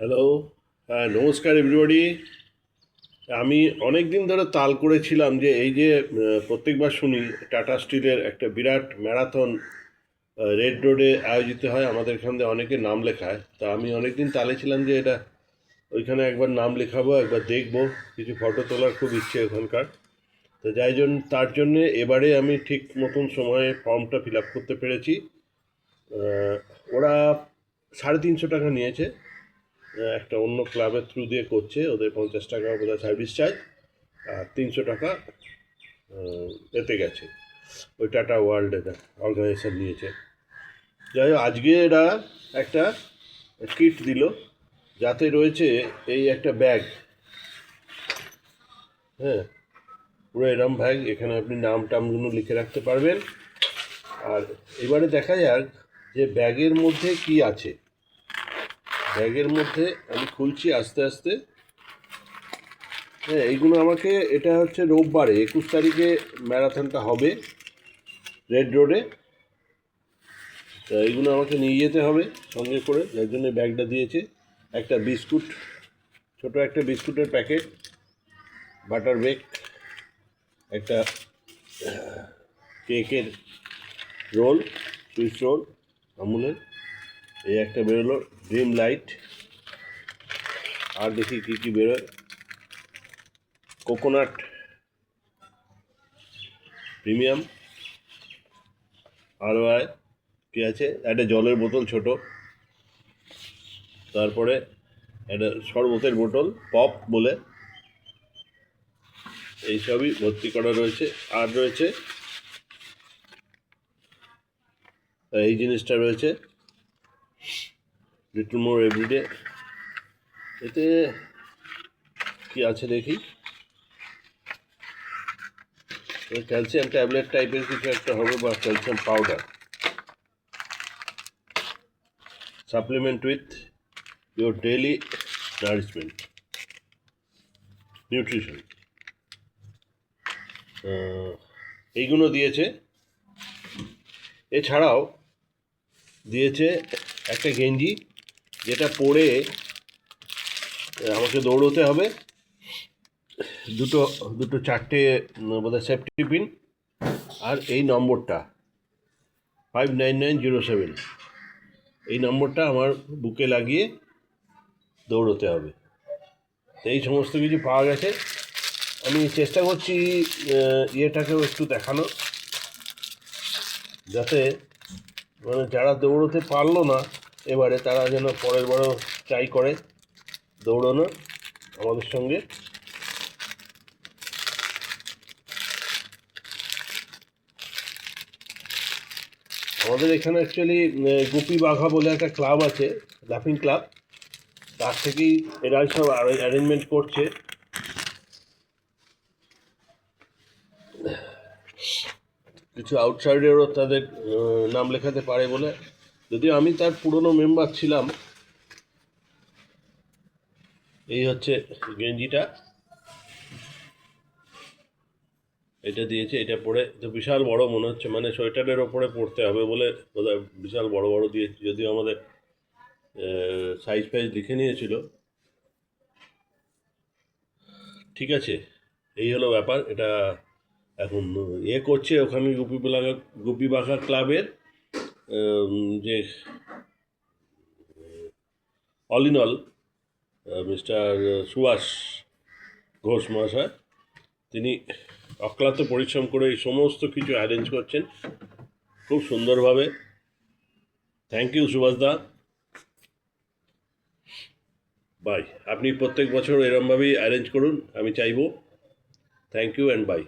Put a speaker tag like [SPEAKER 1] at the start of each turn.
[SPEAKER 1] Hello. হ্যাঁ, নমস্কার everybody. আমি অনেক দিন ধরে তাল করেছিলাম যে এই যে প্রত্যেকবার শুনি টাটা স্টিলের একটা বিরাট ম্যারাথন রেড রোডে আয়োজিত হয়, আমাদের এখান থেকে অনেকে নাম লেখায়। তা আমি অনেক দিন তালে ছিলাম যে এটা ওইখানে একবার নাম লেখাবো, একবার দেখবো, কিছু ফটো তোলার খুব ইচ্ছে ওখানকার। তো তার জন্যে এবারে আমি ঠিক মতন সময়ে ফর্মটা ফিল আপ করতে পেরেছি। আহ, ওরা 350 টাকা নিয়েছে। একটা অন্য ক্লাবের থ্রু দিয়ে করছে, ওদের 50 টাকা বোধহয় সার্ভিস চার্জ, আর 300 টাকা এতে গেছে, ওই টাটা ওয়ার্ল্ড এটা অর্গানাইজেশন নিয়েছে। যাই হোক, আজকে এরা একটা কিট দিল, যাতে রয়েছে এই একটা ব্যাগ। হ্যাঁ, পুরো এরম ব্যাগ, এখানে আপনি নাম টামগুলো লিখে রাখতে পারবেন। আর এবারে দেখা যাক যে ব্যাগের মধ্যে কি আছে। ব্যাগের মধ্যে আমি খুলছি আস্তে আস্তে। হ্যাঁ, এইগুলো আমাকে, এটা হচ্ছে রোববারে 21 তারিখে ম্যারাথনটা হবে রেড রোডে। তা এইগুলো আমাকে নিয়ে যেতে হবে সঙ্গে করে, যার জন্য ব্যাগটা দিয়েছে। একটা বিস্কুট, ছোট একটা বিস্কুটের প্যাকেট, বাটার বেক, একটা কেকের রোল, সুইস রোল আমুলের, এই একটা বেরোলো ড্রিম লাইট। আর দেখি কী কী বেরোয়, কোকোনাট প্রিমিয়াম, আরও আয় কী আছে, একটা জলের বোতল ছোট, তারপরে একটা শরবতের বোতল পপ বলে, এইসবই ভর্তি করা রয়েছে। আর রয়েছে এই জিনিসটা রয়েছে, লিটল মোর এভরিডে। এতে কি আছে দেখি, ক্যালসিয়াম ট্যাবলেট টাইপের কিছু একটা হবে, বা calcium powder, supplement with your daily nourishment, nutrition, এইগুলো দিয়েছে। এছাড়াও দিয়েছে একটা গেঞ্জি, যেটা পরে আমাকে দৌড়োতে হবে। দুটো দুটো চারটে বোধহয় সেফটি পিন, আর এই নম্বরটা 59907, এই নম্বরটা আমার বুকে লাগিয়ে দৌড়োতে হবে। তো এই সমস্ত কিছু পাওয়া গেছে। আমি চেষ্টা করছি ইয়েটাকেও একটু দেখানো, যাতে মানে যারা দৌড়োতে পারলো না এবারে, তারা যেন পরের বারও ট্রাই করে দৌড়ানো আমাদের সঙ্গে। আমাদের এখানে অ্যাকচুয়ালি গুপি বাঘা বলে একটা ক্লাব আছে, লাফিং ক্লাব, তার থেকেই এরা সব অ্যারেঞ্জমেন্ট করছে। কিছু আউটসাইডারও তাদের নাম লেখাতে পারে বলে, যদিও আমি তার পুরনো মেম্বার ছিলাম। এই হচ্ছে গেঞ্জিটা, এটা দিয়েছে। এটা পরে তো বিশাল বড় মনে হচ্ছে, মানে সোয়েটারের ওপরে পড়তে হবে বলে বোধহয় বিশাল বড় বড় দিয়েছে, যদিও আমাদের সাইজ ফাইজ লিখে নিয়েছিল। ঠিক আছে, এই হলো ব্যাপার। এটা এখন করছে ওখানে গুপি বাঘা ক্লাবের যে all in all mister Subhash Ghosh মহাশয়, তিনি অক্লান্ত পরিশ্রম করে এই সমস্ত কিছু অ্যারেঞ্জ করছেন খুব সুন্দরভাবে। থ্যাংক ইউ সুভাষদা, বাই। আপনি প্রত্যেক বছর এরমভাবেই অ্যারেঞ্জ করুন, আমি চাইবো। Thank you and by.